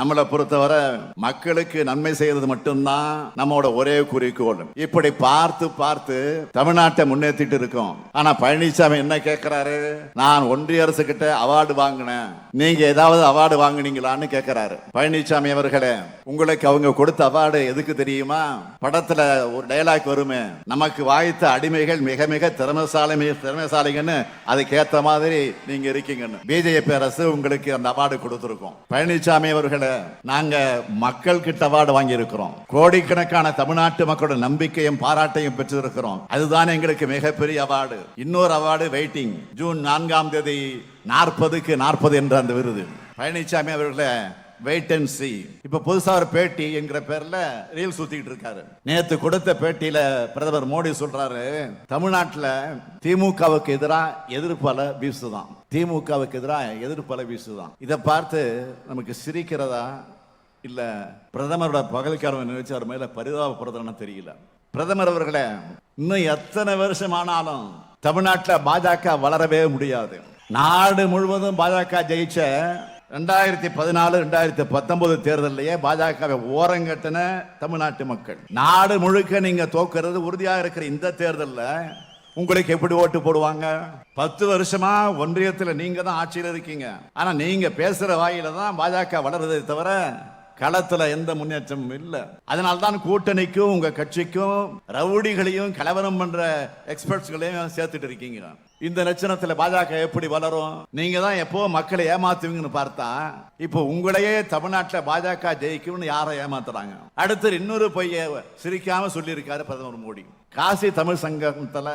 நம்மளை பொறுத்தவரை மக்களுக்கு நன்மை செய்யறது மட்டும்தான் நம்மளோட ஒரே குறிக்கோள். இப்படி பார்த்து பார்த்து தமிழ்நாட்டை முன்னேற்றிட்டு இருக்கோம். ஆனா பழனிசாமி என்ன கேட்கிறாரு? நான் ஒன்றிய அரசு கிட்ட அவார்டு வாங்கினேன், நீங்க ஏதாவது அவார்டு வாங்கினீங்களான்னு கேட்கிறாரு. பழனிசாமி அவர்களே, உங்களுக்கு அவங்க கொடுத்த அவார்டு எதுக்கு தெரியுமா? படத்துல ஒரு டயலாக் வருமே, நமக்கு வாய்த்த அடிமைகள் மிக மிக திறமைசாலிங்கன்னு, அதுக்கேற்ற மாதிரி நீங்க இருக்கீங்கன்னு. பிஜேபி அரசு உங்களுக்கு அந்த அவார்டு கொடுத்திருக்கோம். பழனிசாமி அவர்களே, நாங்க மக்கள் கிட்ட அவார்டு வாங்கி இருக்கிறோம். கோடிக்கணக்கான தமிழ்நாட்டு மக்களோட நம்பிக்கையும் பாராட்டையும் பெற்றிருக்கிறோம். அதுதான் எங்களுக்கு மிகப்பெரிய அவார்டு. இன்னொரு அவார்டு வெயிட்டிங். ஜூன் 4ஆம் தேதி 40க்கு 40 என்ற அந்த விருது. பழனிசாமி அவர்களே, வெயிட் அண்ட் சி. இப்ப புதுசா ஒரு பேட்டி என்கிற பேர்ல ரீல் சுத்திட்டு இருக்காரு. நேத்து கொடுத்த பேட்டியில பிரதமர் மோடி சொல்றாரு, தமிழ்நாட்டுல திமுகவுக்கு எதிராக எதிர்ப்பல வீசுதான். திமுகவுக்கு எதிராக எதிர்ப்பல வீசுதான். இதை பார்த்து நமக்கு சிரிக்கிறதா இல்ல பிரதமரோட பகல்காரம் நினைச்சு அவர் மேல பரிதாபப்படுறதுன்னு தெரியல. பிரதமர் அவர்களே, இன்னும் எத்தனை வருஷம் ஆனாலும் தமிழ்நாட்டில் பாஜக வளரவே முடியாது. நாடு முழுவதும் பாஜக ஜெயிச்ச 2014, 2019 தேர்தலையே பாஜகவை ஓரங்கட்டின தமிழ்நாட்டு மக்கள். நாடு முழுக்க நீங்க தோக்கிறது உறுதியா இருக்கிற இந்த தேர்தலில் உங்களுக்கு எப்படி ஓட்டு போடுவாங்க? 10 வருஷமா ஒன்றியத்தில் நீங்க தான் ஆட்சியில் இருக்கீங்க. ஆனா நீங்க பேசுற வாயில தான் பாஜக வளர்றதை தவிர களத்துல எந்த முன்னேற்றமும் இல்ல. அதனால்தான் கூட்டணிக்கும் உங்க கட்சிக்கும் ரவுடிகளையும் கலவரம் பண்ற எக்ஸ்பர்ட்ஸ்களையும் சேர்த்துட்டு இருக்கீங்க. இந்த லட்சணத்துல பாஜக எப்படி வளரும்? நீங்க தான் எப்போ மக்களை ஏமாத்துவீங்கன்னு பார்த்தா இப்போ உங்களையே தமிழ்நாட்டில் பாஜக ஜெயிக்கும்னு யாரை ஏமாத்துறாங்க? அடுத்து இன்னொரு பொய்ய சிரிக்காம சொல்லி இருக்காரு பிரதமர் மோடி. காசி தமிழ் சங்கத்துல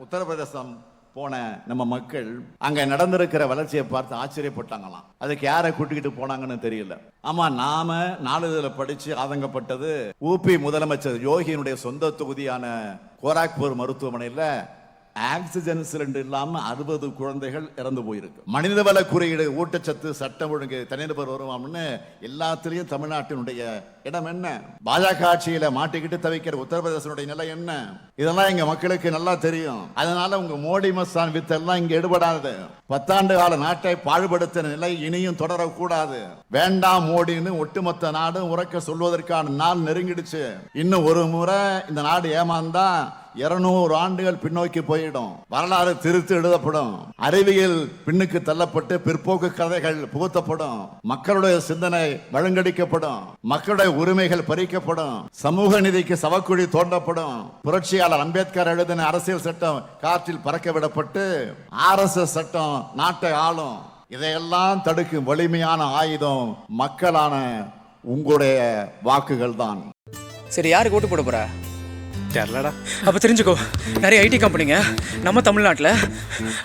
உத்தரப்பிரதேசம் போன நம்ம மக்கள் அங்க நடந்திருக்கிற வளர்ச்சியை பார்த்து ஆச்சரியப்பட்டாங்களாம். அதுக்கு யாரை கூட்டிக்கிட்டு போனாங்கன்னு தெரியல. ஆமா, நாம நாளிதழில் படிச்சு ஆதங்கப்பட்டது ஊபி முதலமைச்சர் யோகியினுடைய சொந்த தொகுதியான கோராக்பூர் மருத்துவமனையில் ஆக்சிஜன் சிலிண்டர் இல்லாம 60 குழந்தைகள் இறந்து போயிருக்கு. மனிதவள குறியீடு, ஊட்டச்சத்து, சட்டம் ஒழுங்கு, தனிநபர் வருவான்னு எல்லாத்திலையும் தமிழ்நாட்டினுடைய இடம் என்ன? பாஜக ஆட்சியில மாட்டிக்கிட்டு தவிக்கிற உத்தரப்பிரதேசனுடைய நிலை என்ன? இதெல்லாம் எங்க மக்களுக்கு நல்லா தெரியும். அதனால உங்க மோடி மஸ்தான் வித்தெல்லாம் இங்க எடுபடாது. 10 ஆண்டு கால நாட்டை பாழ்படுத்தின நிலை இனியும் தொடரக்கூடாது. வேண்டாம் மோடின்னு ஒட்டுமொத்த நாடும் உறக்க சொல்வதற்கான நாள் நெருங்கிடுச்சு. இன்னும் ஒரு முறை இந்த நாடு ஏமாந்தா 200 ஆண்டுகள் பின்னோக்கி போயிடும். வரலாறு திருத்து எழுதப்படும். அறிவியல் பின்னுக்கு தள்ளப்பட்டு பிற்போக்கு கதைகள் புகுத்தப்படும். மக்களுடைய சிந்தனை வழங்கடிக்கப்படும். மக்களுடைய உரிமைகள் பறிக்கப்படும். சமூக நீதிக்கு சவக்குழி தோண்டப்படும். புரட்சியாளர் அம்பேத்கர் எழுதின அரசியல் சட்டம் காற்றில் பறக்க விடப்பட்டு RSS சட்டம் நாட்டை ஆளும். இதையெல்லாம் தடுக்கும் வலிமையான ஆயுதம் மக்களான உங்களுடைய வாக்குகள் தான். சரி, யாருக்கு ஓட்டு போட போற? தெரியலடா. அப்ப தெரிஞ்சுக்கோ, நிறைய ஐடி கம்பெனிங்க நம்ம தமிழ்நாட்டில்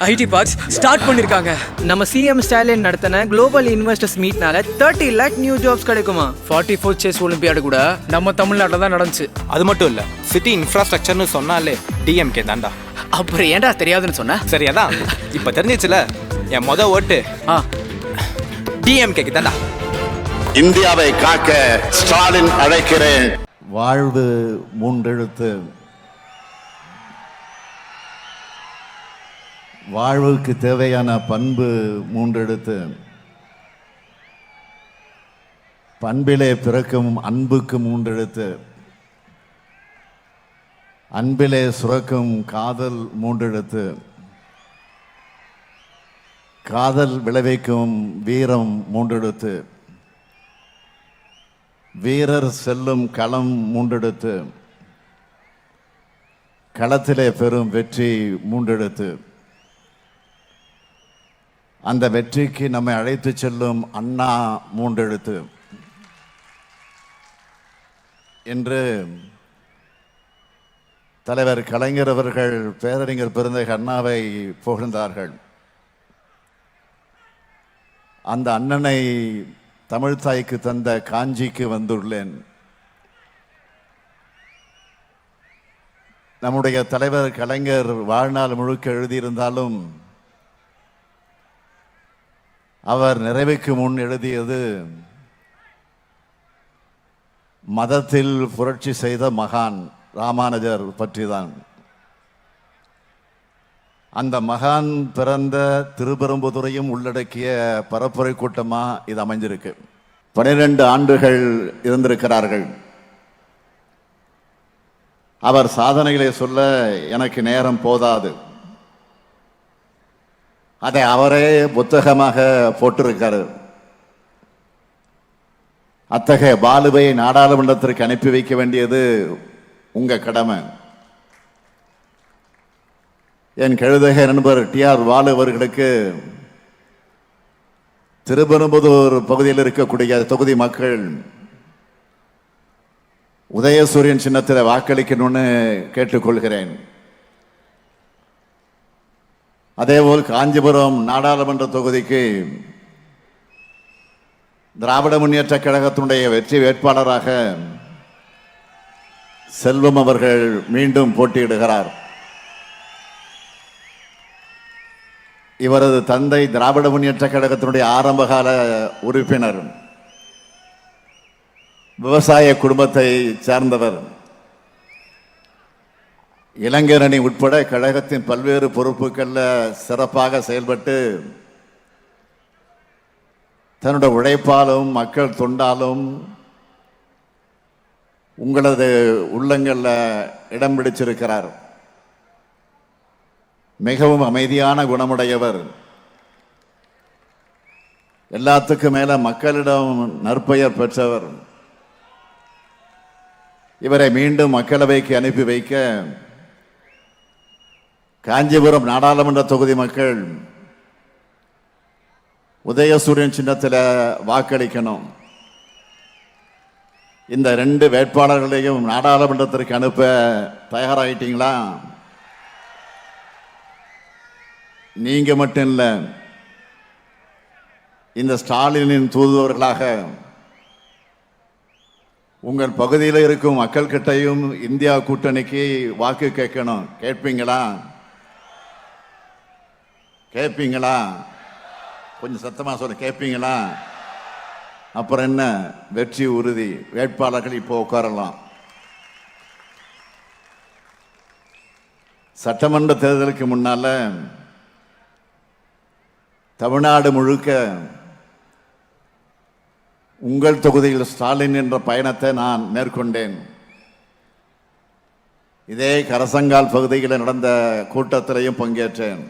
ஐடி பார்க்ஸ் ஸ்டார்ட் பண்ணிருக்காங்க. நம்ம சிஎம் ஸ்டாலின் நடத்தின குளோபல் இன்வெஸ்டர்ஸ் மீட்னால 30 lakh நியூ ஜாப்ஸ் கிடைக்குமா? 44th செஸ் ஒலிம்பியாடு கூட நம்ம தமிழ்நாட்டில் தான் நடந்துச்சு. அது மட்டும் இல்ல, சிட்டி இன்ஃப்ராஸ்ட்ரக்சர்னு சொன்னாலே டிஎம்கே தான்டா. அப்புறம் ஏன்டா தெரியாதுன்னு சொன்ன? சரி, அதான் இப்ப தெரிஞ்சிச்சுல. என் மொத ஓட்டு டிஎம்கேக்கு தான்டா. இந்தியாவை காக்க ஸ்டாலின் அழைக்கிறேன். வாழ்வு 3 எழுத்து. வாழ்வுக்கு தேவையான பண்பு 3 எழுத்து. பண்பிலே பிறக்கும் அன்புக்கு 3 எழுத்து. அன்பிலே சுரக்கும் காதல் 3 எழுத்து. காதல் விளைவிக்கும் வீரம் 3 எழுத்து. வீரர் செல்லும் களம் 3 எழுத்து. களத்திலே பெறும் வெற்றி 3 எழுத்து. அந்த வெற்றிக்கு நம்மை அழைத்து செல்லும் அண்ணா 3 எழுத்து என்று தலைவர் கலைஞர் அவர்கள் பேரறிஞர் பெருந்தகை அண்ணாவை புகழ்ந்தார்கள். அந்த அண்ணனை தமிழ் தாய்க்கு தந்த காஞ்சிக்கு வந்துள்ளேன். நம்முடைய தலைவர் கலைஞர் வாழ்நாள் முழுக்க எழுதியிருந்தாலும் அவர் நிறைவுக்கு முன் எழுதியது மதத்தில் புரட்சி செய்த மகான் ராமானுஜர் பற்றிதான். அந்த மகான் பிறந்த திருப்பெரும்புதுரையும் உள்ளடக்கிய பரப்புரை கூட்டமா இது அமைஞ்சிருக்கு. 12 ஆண்டுகள் இருந்திருக்கிறார்கள். அவர் சாதனைகளை சொல்ல எனக்கு நேரம் போதாது. அதை அவரே புத்தகமாக போட்டிருக்காரு. அத்தகைய பாலுவை நாடாளுமன்றத்திற்கு அனுப்பி வைக்க வேண்டியது உங்க கடமை. என் கழுதக நண்பர் TR பாலு அவர்களுக்கு திருப்பெரும்புதூர் பகுதியில் இருக்கக்கூடிய தொகுதி மக்கள் உதயசூரியன் சின்னத்தில் வாக்களிக்கணும்னு கேட்டுக்கொள்கிறேன். அதேபோல் காஞ்சிபுரம் நாடாளுமன்ற தொகுதிக்கு திராவிட முன்னேற்ற கழகத்தினுடைய வெற்றி வேட்பாளராக செல்வம் அவர்கள் மீண்டும் போட்டியிடுகிறார். இவரது தந்தை திராவிட முன்னேற்ற கழகத்தினுடைய ஆரம்பகால உறுப்பினர், விவசாய குடும்பத்தை சேர்ந்தவர். இளைஞரணி உட்பட கழகத்தின் பல்வேறு பொறுப்புகளில் சிறப்பாக செயல்பட்டு தன்னுடைய உழைப்பாலும் மக்கள் தொண்டாலும் உங்களது உள்ளங்களில் இடம் பிடிச்சிருக்கிறார். மிகவும் அமைதியான குணமுடையவர். எல்லாத்துக்கும் மேல மக்களிடம் நற்பெயர் பெற்றவர். இவரை மீண்டும் மக்களவைக்கு அனுப்பி வைக்க காஞ்சிபுரம் நாடாளுமன்ற தொகுதி மக்கள் உதயசூரியன் சின்னத்தில் வாக்களிக்கணும். இந்த 2 வேட்பாளர்களையும் நாடாளுமன்றத்திற்கு அனுப்ப தயாராகிட்டீங்களா? நீங்க மட்டும் இல்ல, இந்த ஸ்டாலினின் தூதுவர்களாக உங்கள் பகுதியில் இருக்கும் மக்கள் கிட்டையும் இந்தியா கூட்டணிக்கு வாக்கு கேட்கணும். கேட்பீங்களா? கேட்பீங்களா? கொஞ்சம் சத்தமா சொல்ல. கேட்பீங்களா? அப்புறம் என்ன, வெற்றி உறுதி. வேட்பாளர்கள் இப்போ உட்காரலாம். சட்டமன்ற தேர்தலுக்கு முன்னால தமிழ்நாடு முழுக்க உங்கள் தொகுதியில் ஸ்டாலின் என்ற பயணத்தை நான் மேற்கொண்டேன். இதே கரசங்கால் பகுதியில் நடந்த கூட்டத்திலையும் பங்கேற்றேன்.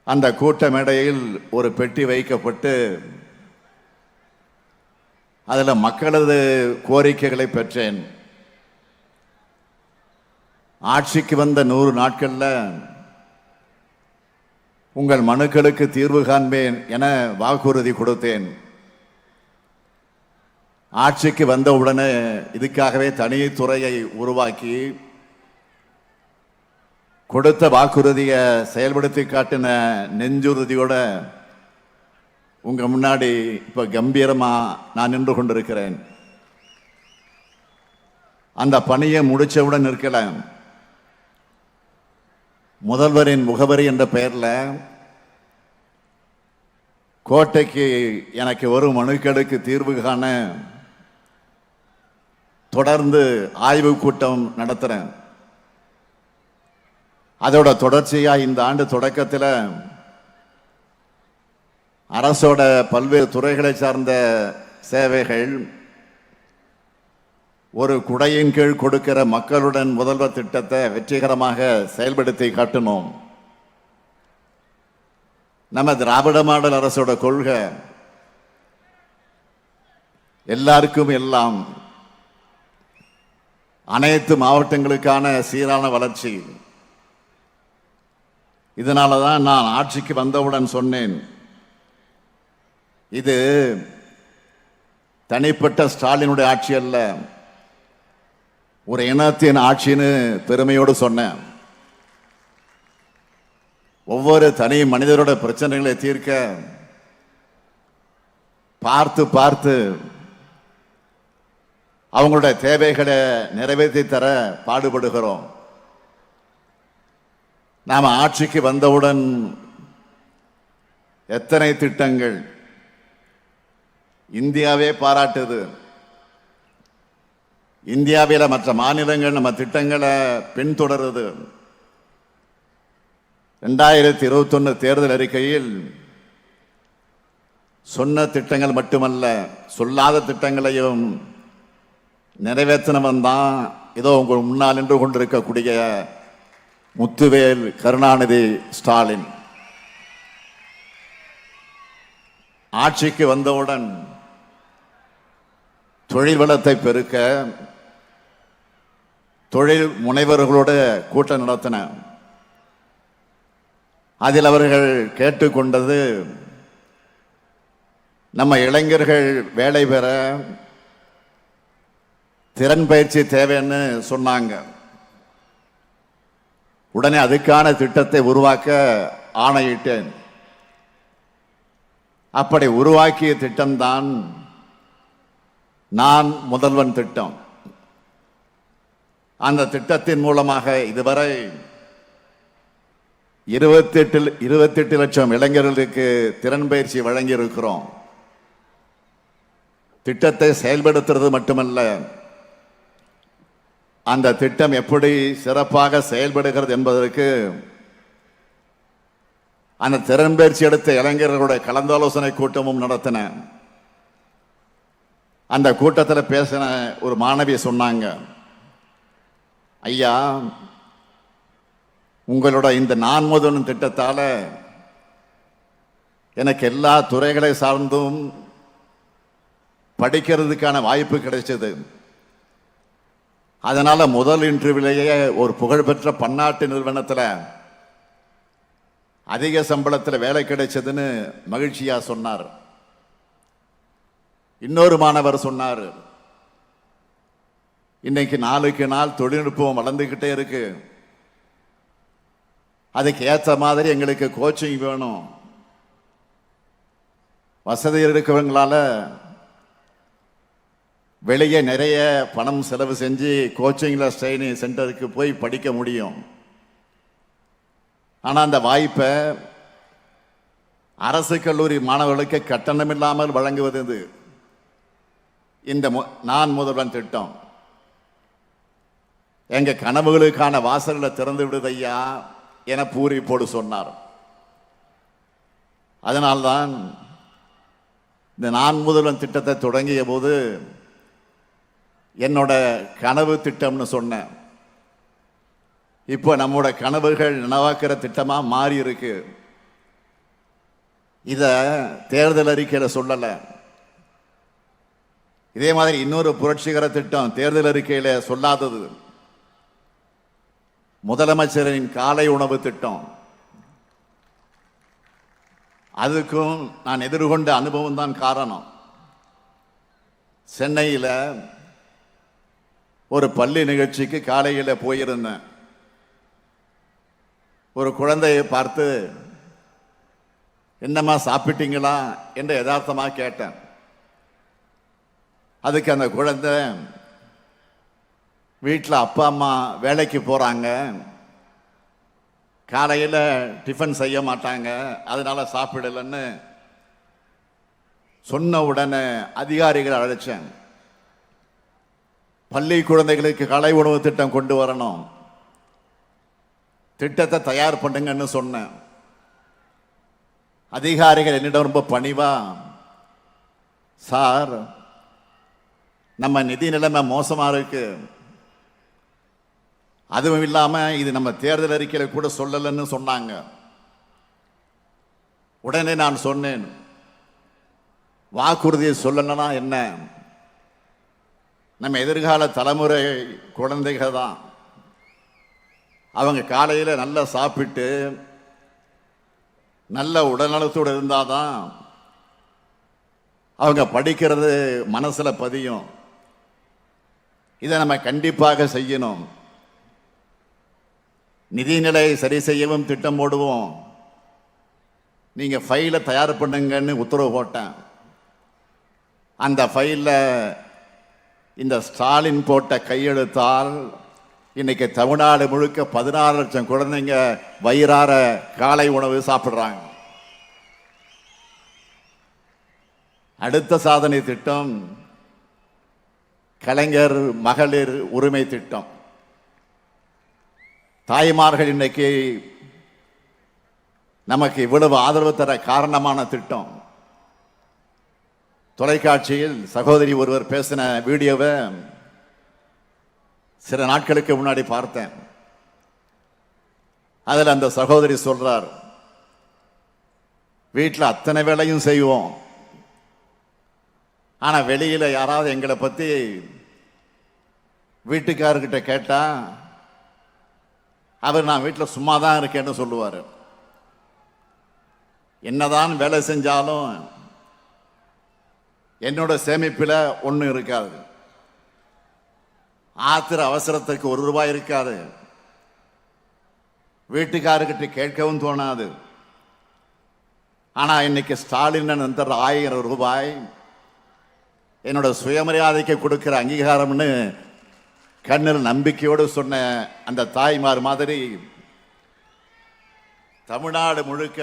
அந்த கூட்ட மேடையில் ஒரு பெட்டி வைக்கப்பட்டு அதில் மக்களது கோரிக்கைகளை பெற்றேன். ஆட்சிக்கு வந்த 100 நாட்களில் உங்கள் மனுக்களுக்கு தீர்வு காண்பேன் என வாக்குறுதி கொடுத்தேன். ஆட்சிக்கு வந்தவுடனே இதுக்காகவே தனி துறையை உருவாக்கி கொடுத்த வாக்குறுதியை செயல்படுத்தி காட்டின நெஞ்சுறுதியோட உங்க முன்னாடி இப்ப கம்பீரமா நான் நின்று கொண்டிருக்கிறேன். அந்த பணியை முடிச்சவுடன் இருக்கலாம். முதல்வரின் முகவரி என்ற பெயர்ல கோட்டைக்கு எனக்கு வரும் மனுக்களுக்கு தீர்வு காண தொடர்ந்து ஆய்வு கூட்டம் நடத்துறேன். அதோட தொடர்ச்சியா இந்த ஆண்டு தொடக்கத்தில் அரசோட பல்வேறு துறைகளை சார்ந்த சேவைகள், ஒரு குடையின் கீழ் கொடுக்கிற மக்களுடன் முதல்வர் திட்டத்தை வெற்றிகரமாக செயல்படுத்தி காட்டினோம். நம்ம திராவிட மாடல் அரசோட கொள்கை எல்லாருக்கும் எல்லாம், அனைத்து மாவட்டங்களுக்கான சீரான வளர்ச்சி. இதனால தான் நான் ஆட்சிக்கு வந்தவுடன் சொன்னேன், இது தனிப்பட்ட ஸ்டாலினுடைய ஆட்சி அல்ல, ஒரு இனத்தின் ஆட்சின்னு பெருமையோடு சொன்னேன். ஒவ்வொரு தனி மனிதரோட பிரச்சனைகளை தீர்க்க பார்த்து பார்த்து அவங்களுடைய தேவைகளை நிறைவேற்றி தர பாடுபடுகிறோம். நாம் ஆட்சிக்கு வந்தவுடன் எத்தனை திட்டங்கள் இந்தியாவே பாராட்டுது. இந்தியாவில் மற்ற மாநிலங்கள் நம்ம திட்டங்களை பின்தொடருது. 2021 தேர்தல் அறிக்கையில் சொன்ன திட்டங்கள் மட்டுமல்ல, சொல்லாத திட்டங்களையும் நிறைவேற்றினவன் தான் இதோ உங்கள் முன்னால் நின்று கொண்டிருக்கக்கூடிய முத்துவேல் கருணாநிதி ஸ்டாலின். ஆட்சிக்கு வந்தவுடன் தொழில் வளத்தை பெருக்க தொழில் முனைவர்களோட கூட்டம் நடத்தின. அதில் அவர்கள் கேட்டுக்கொண்டது, நம்ம இளைஞர்கள் வேலை பெற திறன் பயிற்சி தேவைன்னு சொன்னாங்க. உடனே அதுக்கான திட்டத்தை உருவாக்க ஆணையிட்டேன். அப்படி உருவாக்கிய திட்டம்தான் நான் முதல்வன் திட்டம். அந்த திட்டத்தின் மூலமாக இதுவரை 28 லட்சம் இளைஞர்களுக்கு திறன் பயிற்சி வழங்கி இருக்கிறோம். திட்டத்தை செயல்படுத்துறது மட்டுமல்ல, அந்த திட்டம் எப்படி சிறப்பாக செயல்படுகிறது என்பதற்கு அந்த திறன் பயிற்சி எடுத்த இளைஞர்களுடைய கலந்தாலோசனை கூட்டமும் நடத்தின. அந்த கூட்டத்தில் பேசின ஒரு மாணவி சொன்னாங்க, ஐயா, உங்களோட இந்த நான் முதல்வன் திட்டத்தால எனக்கு எல்லா துறைகளை சார்ந்தும் படிக்கிறதுக்கான வாய்ப்பு கிடைச்சது. அதனால முதல் இன்டர்வியூலேயே ஒரு புகழ்பெற்ற பன்னாட்டு நிறுவனத்தில் அதிக சம்பளத்தில் வேலை கிடைச்சதுன்னு மகிழ்ச்சியா சொன்னார். இன்னொரு மாணவர் சொன்னார், இன்னைக்கு நாளுக்கு நாள் தொழில்நுட்பம் வளர்ந்துக்கிட்டே இருக்கு, அதுக்கு ஏற்ற மாதிரி எங்களுக்கு கோச்சிங் வேணும். வசதி இருக்கிறவங்களால வெளியே நிறைய பணம் செலவு செஞ்சு கோச்சிங்கில் ட்ரைனிங் சென்டருக்கு போய் படிக்க முடியும். ஆனால் அந்த வாய்ப்பை அரசு கல்லூரி மாணவர்களுக்கு கட்டணம் இல்லாமல் வழங்குவது இது இந்த நான் முதல்வன் திட்டம். எங்க கனவுகளுக்கான வாசல்களை திறந்து விடுதையா என பூரிப்போடு சொன்னார். அதனால்தான் இந்த நான் முதல்வன் திட்டத்தை தொடங்கிய போது என்னோட கனவு திட்டம்னு சொன்னேன். இப்போ நம்மோட கனவுகள் நனவாக்குற திட்டமா மாறி இருக்கு. இத தேர்தல் அறிக்கையில சொல்லல. இதே மாதிரி இன்னொரு புரட்சிகர திட்டம் தேர்தல் அறிக்கையில சொல்லாதது முதலமைச்சரின் காலை உணவு திட்டம். அதுக்கும் நான் எதிர்கொண்ட அனுபவம் தான் காரணம். சென்னையில் ஒரு பள்ளி நிகழ்ச்சிக்கு காலையில் போயிருந்தேன். ஒரு குழந்தையை பார்த்து, என்னம்மா சாப்பிட்டீங்களா என்று யதார்த்தமாக கேட்டேன். அதுக்கு அந்த குழந்தை, வீட்டில் அப்பா அம்மா வேலைக்கு போகிறாங்க, காலையில் டிஃபன் செய்ய மாட்டாங்க, அதனால சாப்பிடலன்னு சொன்ன உடனே அதிகாரிகளை அழைச்சேன். பள்ளி குழந்தைகளுக்கு காலை உணவு திட்டம் கொண்டு வரணும், திட்டத்தை தயார் பண்ணுங்கன்னு சொன்னேன். அதிகாரிகள் என்னிடம் ரொம்ப பணிவா, சார் நம்ம நிதி நிலைமை மோசமா இருக்கு, அதுவும் இல்லாம இது நம்ம தேர்தல் அறிக்கையில கூட சொல்லலன்னு சொன்னாங்க. உடனே நான் சொன்னேன், வாக்குறுதியை சொல்லணும்னா என்ன, நம்ம எதிர்கால தலைமுறை குழந்தைகள் தான். அவங்க காலையில் நல்லா சாப்பிட்டு நல்ல உடல்நலத்தோடு இருந்தாதான் அவங்க படிக்கிறது மனசுல பதியும். இதை நம்ம கண்டிப்பாக செய்யணும். நிதிநிலை சரி செய்யவும் திட்டம் போடுவோம், நீங்க ஃபைலை தயார் பண்ணுங்கன்னு உத்தரவு போட்டேன். அந்த ஃபைலில் இந்த ஸ்டாலின் போட்ட கையெழுத்தால் இன்னைக்கு தமிழ்நாடு முழுக்க 16 லட்சம் குழந்தைங்க வயிறார காலை உணவு சாப்பிடுறாங்க. அடுத்த சாதனை திட்டம் கலைஞர் மகளிர் உரிமை திட்டம். தாய்மார்கள் இன்னைக்கு நமக்கு இவ்வளவு ஆதரவு தர காரணமான திட்டம். தொலைக்காட்சியில் சகோதரி ஒருவர் பேசின வீடியோவை சில நாட்களுக்கு முன்னாடி பார்த்தேன். அதில் அந்த சகோதரி சொல்றார், வீட்டில் அத்தனை வேலையும் செய்வோம், ஆனா வெளியில யாராவது எங்களை பத்தி வீட்டுக்காரர்கிட்ட கேட்டா அவர் நான் வீட்டில் சும்மா தான் இருக்கேன்னு சொல்லுவார். என்னதான் வேலை செஞ்சாலும் என்னோட சேமிப்பில் ஒன்றும் இருக்காது, ஆத்திர அவசரத்துக்கு ₹1 இருக்காது, வீட்டுக்காரர்கிட்ட கேட்கவும் தோணாது. ஆனா இன்னைக்கு ஸ்டாலின் தர ₹1000 என்னோட சுயமரியாதைக்கு கொடுக்கிற அங்கீகாரம்னு கண்ணில் நம்பிக்கையோடு சொன்ன அந்த தாய்மார் மாதிரி தமிழ்நாடு முழுக்க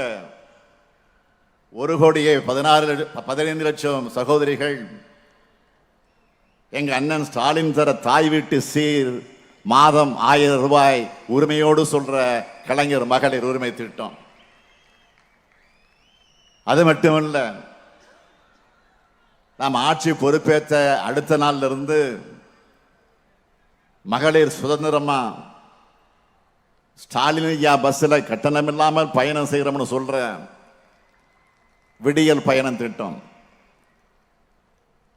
1,15,00,000 சகோதரிகள் எங்க அண்ணன் ஸ்டாலின் தர தாய் வீட்டு சீர் மாதம் ₹1000 உரிமையோடு சொல்ற கலைஞர் மகளிர் உரிமை திட்டம். அது மட்டுமல்ல, நாம் ஆட்சி பொறுப்பேற்ற அடுத்த நாள்ல இருந்து மகளிர் சுதந்திரமா ஸ்டாலின் ஐயா பஸ்ல கட்டணம் இல்லாமல் பயணம் செய்யறோம்னு சொல்ற விடியல் பயணம் திட்டம்.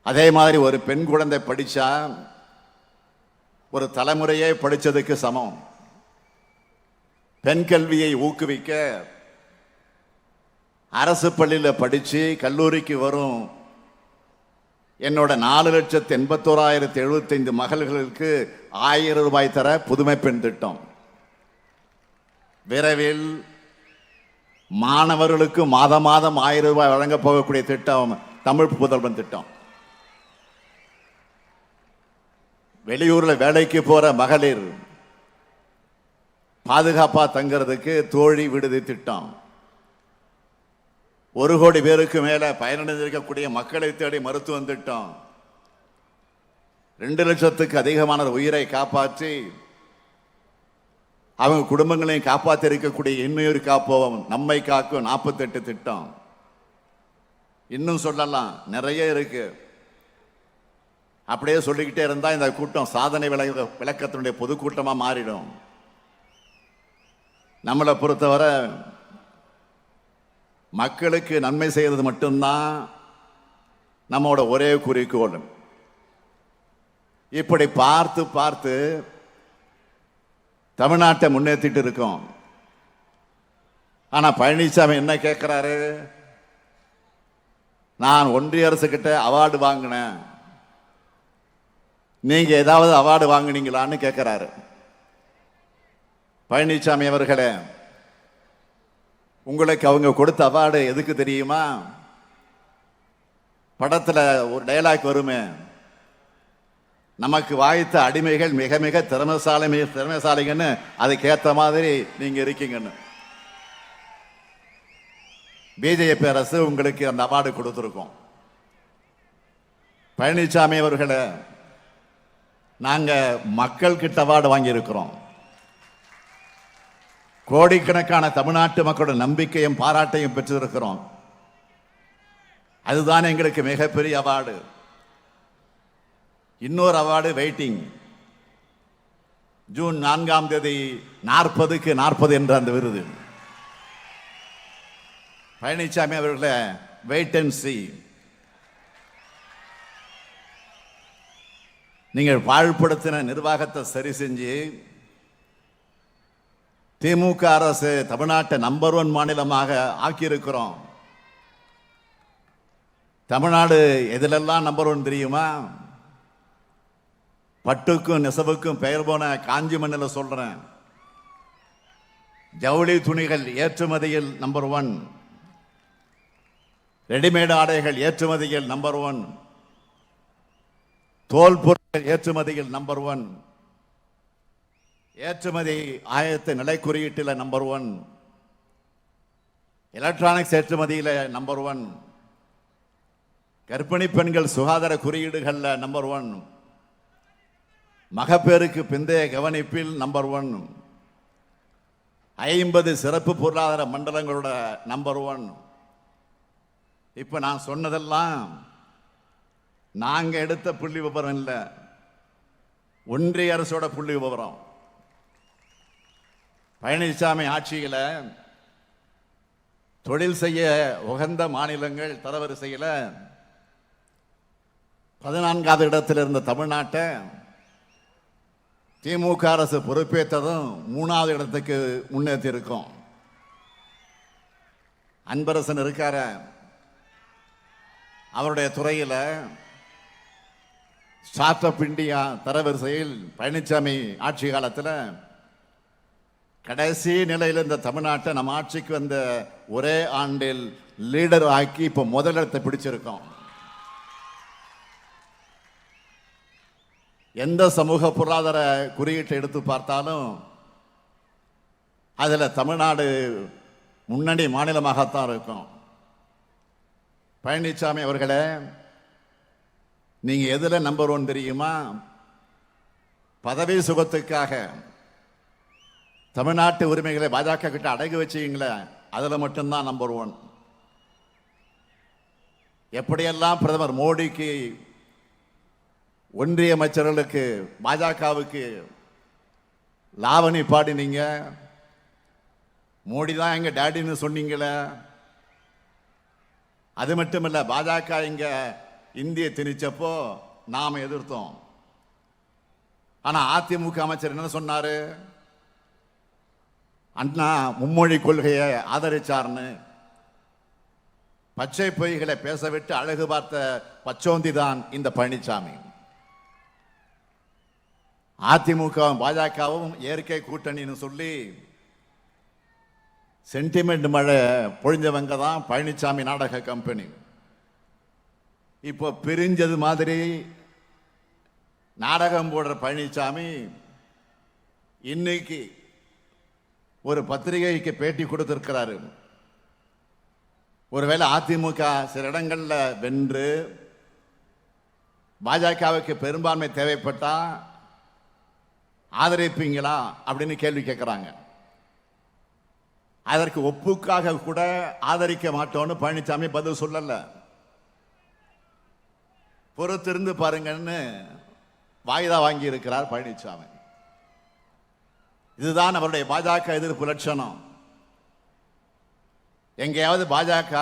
அதே மாதிரி ஒரு பெண் குழந்தை படிச்சா ஒரு தலைமுறையே படிச்சதுக்கு சமம். பெண் கல்வியை ஊக்குவிக்க அரசு பள்ளியில் படிச்சு கல்லூரிக்கு வரும் என்னோட 4,81,075 மகள்களுக்கு ₹1000 தர புதுமை பெண் திட்டம். விரைவில் மாணவர்களுக்கு மாதம் மாதம் ₹1000 வழங்க போகக்கூடிய திட்டம் தமிழ் புதல்வன் திட்டம். வெளியூர்ல வேலைக்கு போற மகளிர் பாதுகாப்பா தங்கிறதுக்கு தோழி விடுதி திட்டம். 1 கோடி பேருக்கு மேல பயனடைந்திருக்கக்கூடிய மக்களை தேடி மருத்துவம் திட்டம். 2 லட்சத்துக்கு அதிகமான உயிரை காப்பாற்றி அவங்க குடும்பங்களையும் காப்பாற்றி இருக்கக்கூடிய இன்னுயிர் காப்போம் நம்மை காக்கும் 48 திட்டம். இன்னும் சொல்லலாம், நிறைய இருக்கு. அப்படியே சொல்லிக்கிட்டே இருந்தா இந்த கூட்டம் சாதனை விளக்கத்தினுடைய பொதுக்கூட்டமா மாறிடும். நம்மளை பொறுத்தவரை மக்களுக்கு நன்மை செய்யறது மட்டும்தான் நம்மோட ஒரே குறிக்கோள். இப்படி பார்த்து பார்த்து தமிழ்நாட்டை முன்னேற்றிட்டு இருக்கோம். ஆனா பழனிசாமி என்ன கேட்கிறாரு, நான் ஒன்றிய அரசு கிட்ட அவார்டு வாங்கினேன், நீங்க ஏதாவது அவார்டு வாங்கினீங்களான்னு கேட்கிறாரு. பழனிசாமி அவர்களே, உங்களுக்கு அவங்க கொடுத்த அவார்டு எதுக்கு தெரியுமா? படத்துல ஒரு டயலாக் வருமே, நமக்கு வாய்த்த அடிமைகள் மிக மிக திறமைசாலிங்கன்னு, அதுக்கேற்ற மாதிரி நீங்க இருக்கீங்கன்னு. பிஜேபி அரசு உங்களுக்கு அந்த அவார்டு கொடுத்திருக்கோம். பழனிசாமி அவர்களே, நாங்க மக்கள் கிட்ட அவார்டு வாங்கி இருக்கிறோம். கோடிக்கணக்கான தமிழ்நாட்டு மக்களோட நம்பிக்கையும் பாராட்டையும் பெற்றிருக்கிறோம். அதுதான் எங்களுக்கு மிகப்பெரிய அவார்டு. இன்னொரு அவார்டு வெயிட்டிங். ஜூன் 4ஆம் தேதி 40க்கு 40 என்ற அந்த விருது. பழனிசாமி அவர்களே, வெயிட் அண்ட் see. நீங்கள் பாழ்படுத்தின நிர்வாகத்தை சரி செஞ்சு திமுக அரசு தமிழ்நாட்டை நம்பர் 1 மாநிலமாக ஆக்கியிருக்கிறோம். தமிழ்நாடு எதிலெல்லாம் நம்பர் 1 தெரியுமா? பட்டுக்கும் நெசவுக்கும் பெயர் போன காஞ்சி மண்ணில் சொல்றேன். ஜவுளி துணிகள் ஏற்றுமதியில் நம்பர் 1, ரெடிமேட் ஆடைகள் ஏற்றுமதியில் நம்பர் 1, தோல் பொருட்கள் ஏற்றுமதியில் நம்பர் 1, ஏற்றுமதி ஆயத்த நிலை குறியீட்டில் நம்பர் 1, எலக்ட்ரானிக்ஸ் ஏற்றுமதியில் நம்பர் 1, கர்ப்பிணி பெண்கள் சுகாதார குறியீடுகள்ல நம்பர் 1, மகப்பேறுக்கு பிந்தைய கவனிப்பில் நம்பர் 1, 50 சிறப்பு பொருளாதார மண்டலங்களோட நம்பர் 1. இப்ப நான் சொன்னதெல்லாம் நாங்க எடுத்த புள்ளி விவரம் இல்ல, ஒன்றிய அரசோட புள்ளி விவரம். பழனிசாமி ஆட்சியில தொழில் செய்ய உகந்த மாநிலங்கள் தரவரிசையில் 14வது இடத்தில் இருந்த தமிழ்நாட்டை திமுக அரசு பொறுப்பேற்றதும் 3வது இடத்துக்கு முன்னேற்றி இருக்கும். அன்பரசன் இருக்கார, அவருடைய துறையில் ஸ்டார்ட் அப் இந்தியா தரவரிசையில் பழனிசாமி ஆட்சி காலத்தில் கடைசி நிலையில் இந்த தமிழ்நாட்டை நம்ம ஆட்சிக்கு வந்த ஒரே ஆண்டில் லீடர் ஆக்கி இப்போ முதலிடத்தை பிடிச்சிருக்கோம். எந்த சமூக பொருளாதார குறியீட்டை எடுத்து பார்த்தாலும் அதில் தமிழ்நாடு முன்னணி மாநிலமாகத்தான் இருக்கும். பழனிசாமி அவர்களே, நீங்க எதுல நம்பர் 1 தெரியுமா? பதவி சுகத்துக்காக தமிழ்நாட்டு உரிமைகளை பாஜக கிட்ட அடகு வச்சீங்களே, அதுல மட்டும்தான் நம்பர் 1. எப்படியெல்லாம் பிரதமர் மோடிக்கு, ஒன்றிய அமைச்சர்களுக்கு, பாஜகவுக்கு லாவணி பாடினீங்க, மோடி தான் எங்க டேடின்னு சொன்னீங்களே. அது மட்டும் இல்ல, பாஜக இங்க இந்திய திணிச்சப்போ நாம எதிர்த்தோம். ஆனா அதிமுக அமைச்சர் என்ன சொன்னாரு? அண்ணா மும்மொழி கொள்கையை ஆதரிச்சார்னு பச்சை பொய்களை பேசவிட்டு அழகு பார்த்த பச்சோந்தி தான் இந்த பழனிசாமி. அதிமுகவும் பாஜகவும் இயற்கை கூட்டணின்னு சொல்லி சென்டிமெண்ட் மழை பொழிஞ்சவங்க தான் பழனிசாமி நாடக கம்பெனி. இப்போ பிரிஞ்சது மாதிரி நாடகம் போடுற பழனிசாமி இன்னைக்கு ஒரு பத்திரிகைக்கு பேட்டி கொடுத்திருக்கிறாரு. ஒருவேளை அதிமுக சில இடங்கள்ல வென்று பாஜகவுக்கு பெரும்பான்மை தேவைப்பட்டா ஆதரிப்பீங்களா அப்படின்னு கேள்வி கேட்கிறாங்க. அதற்கு ஒப்புக்காக கூட ஆதரிக்க மாட்டோம்னு பழனிசாமி பதில் சொல்லல. பொறுத்திருந்து பாருங்கன்னு வாய்தா வாங்கி இருக்கிறார் பழனிசாமி. இதுதான் அவருடைய பாஜக எதிர்ப்பு லட்சணம். எங்கேயாவது பாஜக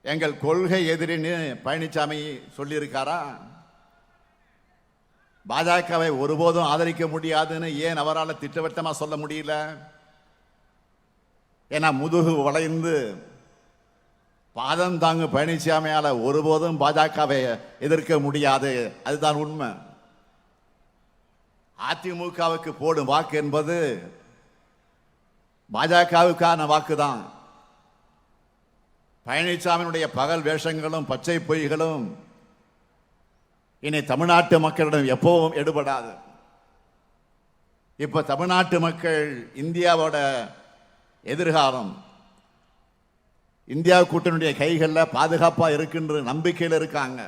எங்கள் கொள்கை எதிரின்னு பழனிசாமி சொல்லியிருக்காரா? பாஜகவை ஒருபோதும் ஆதரிக்க முடியாதுன்னு ஏன் அவரால் திட்டவட்டமா சொல்ல முடியல? ஏன்னா முதுகு வளைந்து பாதம் தாங்கு பழனிசாமியால ஒருபோதும் பாஜகவை எதிர்க்க முடியாது. அதுதான் உண்மை. அதிமுகவுக்கு போடும் வாக்கு என்பது பாஜகவுக்கான வாக்குதான். பழனிசாமியினுடைய பகல் வேஷங்களும் பச்சை பொய்களும் இனி தமிழ்நாட்டு மக்களிடம் எப்பவும் எடுபடாது. இப்ப தமிழ்நாட்டு மக்கள் இந்தியாவோட எதிர்காலம் இந்தியா கூட்டணியுடைய கைகளில் பாதுகாப்பா இருக்கின்ற நம்பிக்கையில் இருக்காங்க.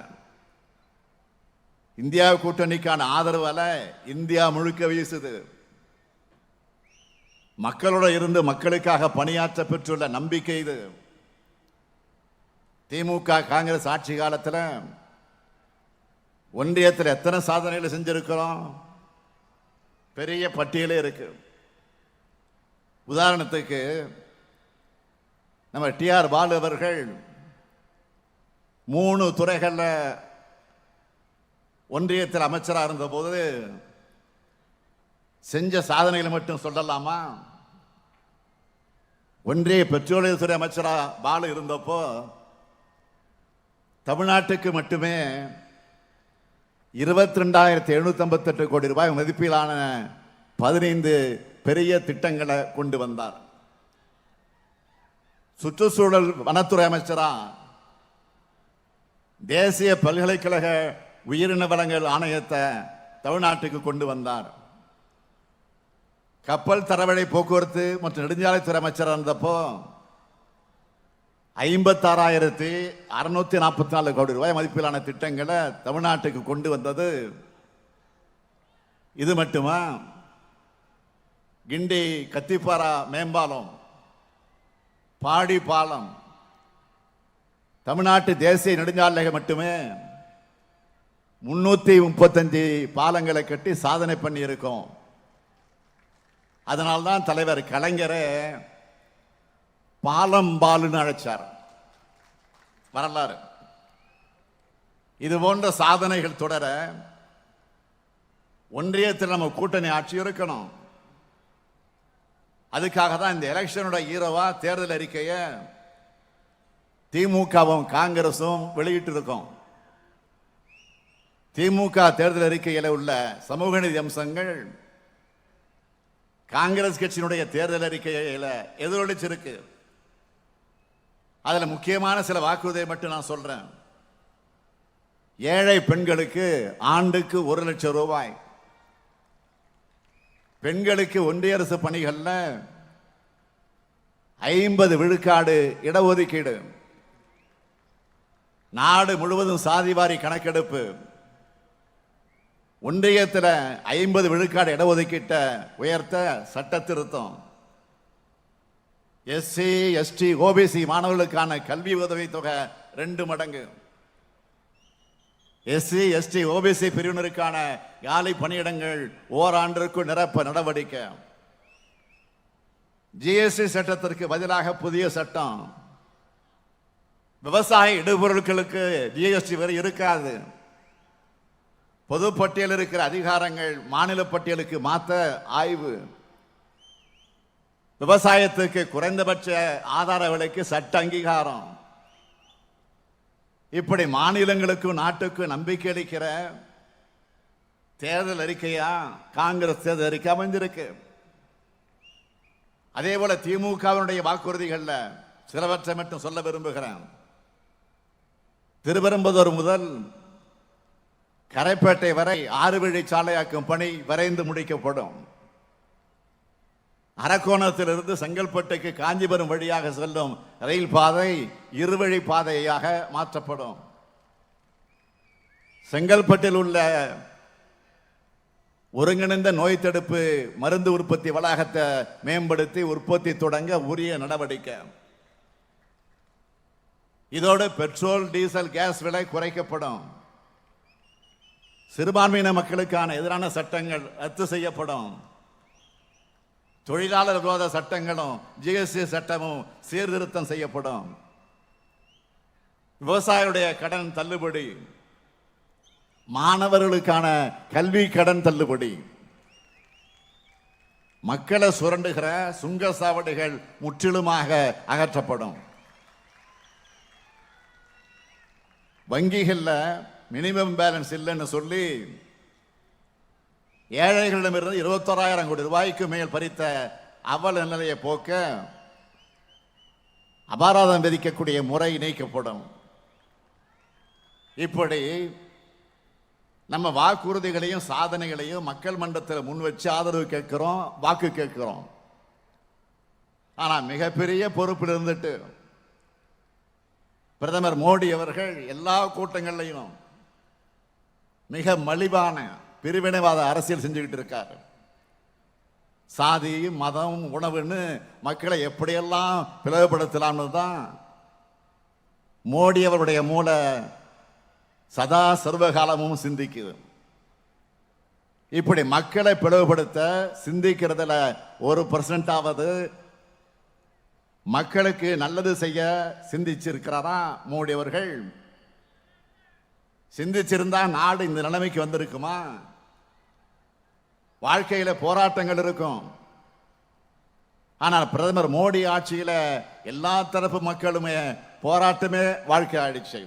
இந்தியா கூட்டணிக்கான ஆதரவு அலை இந்தியா முழுக்க வீசுது. மக்களோட இருந்து மக்களுக்காக பணியாற்ற பெற்றுள்ள நம்பிக்கை இது. திமுக காங்கிரஸ் ஆட்சி காலத்தில் ஒன்றியத்தில் எத்தனை சாதனைகளை செஞ்சிருக்கிறோம்? பெரிய பட்டியலே இருக்கு. உதாரணத்துக்கு நம்ம டிஆர் பாலு அவர்கள் 3 துறைகள்ல ஒன்றியத்தில் அமைச்சராக இருந்தபோது செஞ்ச சாதனைகளை மட்டும் சொல்லலாமா? ஒன்றிய பெட்ரோலியத்துறை அமைச்சராக பாலு இருந்தப்போ தமிழ்நாட்டுக்கு மட்டுமே 22,758 கோடி ரூபாய் மதிப்பிலான 15 பெரிய திட்டங்களை கொண்டு வந்தார். சுற்றுச்சூழல் வனத்துறை அமைச்சரா தேசிய பல்கலைக்கழக உயிரின வளங்கள் ஆணையத்தை தமிழ்நாட்டுக்கு கொண்டு வந்தார். கப்பல் தரவழி போக்குவரத்து மற்றும் நெடுஞ்சாலைத்துறை அமைச்சராக இருந்தப்போ 56,644 கோடி ரூபாய் மதிப்பிலான திட்டங்களை தமிழ்நாட்டுக்கு கொண்டு வந்தது. இது மட்டுமா? கிண்டி கத்திப்பாரா மேம்பாலம், பாடி பாலம் தமிழ்நாட்டு தேசிய நெடுஞ்சாலைகள் மட்டுமே 335 பாலங்களை கட்டி சாதனை பண்ணி இருக்கோம். அதனால்தான் தலைவர் கலைஞரை பாலம் பாலுன்னு அழைச்சார். வரலாறு. இது போன்ற சாதனைகள் தொடர ஒன்றியத்தில் நம்ம கூட்டணி ஆட்சி இருக்கணும். அதுக்காக தான் இந்த எலெக்ஷனோட ஈரவா தேர்தல் அறிக்கையை திமுகவும் காங்கிரசும் வெளியிட்டு இருக்கோம். திமுக தேர்தல் அறிக்கையில் உள்ள சமூக நீதி அம்சங்கள் காங்கிரஸ் கட்சியினுடைய தேர்தல் அறிக்கையில எதிரொலிச்சிருக்கு. அதுல முக்கியமான சில வாக்குறுதியை மட்டும் நான் சொல்றேன். ஏழை பெண்களுக்கு ஆண்டுக்கு 1 லட்சம் ரூபாய், பெண்களுக்கு ஒன்றிய அரசு பணிகள்ல 50 விழுக்காடு இடஒதுக்கீடு, நாடு முழுவதும் சாதிவாரி கணக்கெடுப்பு, ஒன்றியத்தில் 50 விழுக்காடு இடஒதுக்கீட்ட உயர்த்த சட்ட திருத்தம், எஸ்சி எஸ்டி ஓபிசி மாணவர்களுக்கான கல்வி உதவி தொகை 2 மடங்கு, எஸ்சி எஸ்டி ஓபிசி பிரிவினருக்கான காலி பணியிடங்கள் ஓராண்டிற்குள் நிரப்ப நடவடிக்கை, ஜிஎஸ்டி சட்டத்திற்கு பதிலாக புதிய சட்டம், விவசாய இடுபொருட்களுக்கு ஜிஎஸ்டி வரி இருக்காது, பொதுப்பட்டியல் இருக்கிற அதிகாரங்கள் மாநில பட்டியலுக்கு மாற்ற ஆய்வு, விவசாயத்துக்கு குறைந்தபட்ச ஆதார விலைக்கு சட்ட அங்கீகாரம். இப்படி மாநிலங்களுக்கும் நாட்டுக்கும் நம்பிக்கை அளிக்கிற தேர்தல் அறிக்கையா காங்கிரஸ் தேர்தல் அறிக்கை அமைஞ்சிருக்கு. அதே போல திமுகவினுடைய வாக்குறுதிகள்ல சிலவற்றை மட்டும் சொல்ல விரும்புகிறேன். திருவெரும்புதூர் முதல் கரைப்பேட்டை வரை 6 வழி சாலையாக்கும் பணி விரைந்து முடிக்கப்படும். அரக்கோணத்திலிருந்து செங்கல்பட்டுக்கு காஞ்சிபுரம் வழியாக செல்லும் ரயில் பாதை 2 வழி பாதையாக மாற்றப்படும். செங்கல்பட்டில் உள்ள ஒருங்கிணைந்த நோய் தடுப்பு மருந்து உற்பத்தி வளாகத்தை மேம்படுத்தி உற்பத்தி தொடங்க உரிய நடவடிக்கை. இதோடு பெட்ரோல் டீசல் கேஸ் விலை குறைக்கப்படும். சிறுபான்மையின மக்களுக்கான எதிரான சட்டங்கள் ரத்து செய்யப்படும். தொழிலாளர் விரோத சட்டங்களும் ஜிஎஸ்டி சட்டமும் சீர்திருத்தம் செய்யப்படும். விவசாயிகளுடைய கடன் தள்ளுபடி, மாணவர்களுக்கான கல்வி கடன் தள்ளுபடி, மக்களை சுரண்டுகிற சுங்க சாவடிகள் முற்றிலுமாக அகற்றப்படும். வங்கிகளில் மினிமம் பேலன்ஸ் இல்லைன்னு சொல்லி ஏழைகளிடமிருந்து 21,000 கோடி ரூபாய்க்கு மேல் பறித்த அவல நிலையை போக்க அபராதம் விதிக்கக்கூடிய முறை நீக்கப்படும். இப்படி நம்ம வாக்குறுதிகளையும் சாதனைகளையும் மக்கள் மன்றத்தில் முன் வச்சு ஆதரவு கேட்கிறோம், வாக்கு கேட்கிறோம். ஆனா மிகப்பெரிய பொறுப்பில் இருந்துட்டு பிரதமர் மோடி அவர்கள் எல்லா கூட்டங்கள்லையும் மிக மலிவான பிரிவினைவாத அரசியல் செஞ்சுக்கிட்டு இருக்காரு. சாதி மதம் உணவுன்னு மக்களை எப்படியெல்லாம் பிளவுபடுத்தலாம்னு தான் மோடி அவருடைய மூளை சதா சர்வகாலமும் சிந்திக்குது. இப்படி மக்களை பிளவுபடுத்த சிந்திக்கிறதுல 1% மக்களுக்கு நல்லது செய்ய சிந்திச்சிருக்கிறாரா மோடி அவர்கள்? சிந்திச்சிருந்தா நாடு இந்த நிலைமைக்கு வந்திருக்குமா? வாழ்க்கையில போராட்டங்கள் இருக்கும். ஆனால் பிரதமர் மோடி ஆட்சியில எல்லா தரப்பு மக்களுமே போராட்டமே வாழ்க்கை ஆயிடுச்சு.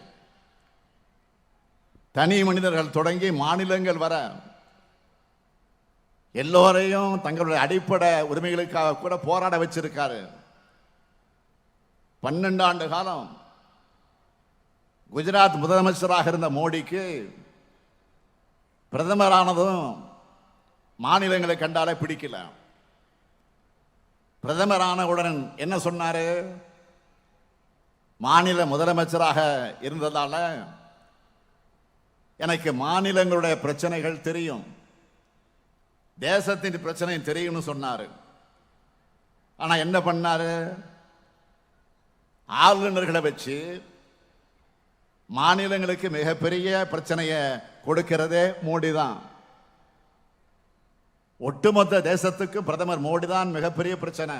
தனி மனிதர்கள் தொடங்கி மாநிலங்கள் வர எல்லோரையும் தங்களுடைய அடிப்படை உரிமைகளுக்காக கூட போராட வச்சிருக்காரு. 12 ஆண்டு காலம் குஜராத் முதலமைச்சராக இருந்த மோடிக்கு பிரதமரானதும் மாநிலங்களை கண்டாலே பிடிக்கல. பிரதமரானவுடன் என்ன சொன்னாரு? மாநில முதலமைச்சராக இருந்ததால எனக்கு மாநிலங்களுடைய பிரச்சனைகள் தெரியும், தேசத்தின் பிரச்சனை தெரியும்னு சொன்னாரு. ஆனா என்ன பண்ணாரு? ஆளுநர்களை வச்சு மாநிலங்களுக்கு மிகப்பெரிய பிரச்சனையை கொடுக்கிறதே மோடி தான். ஒட்டுமொத்த தேசத்துக்கு பிரதமர் மோடி தான் மிகப்பெரிய பிரச்சனை.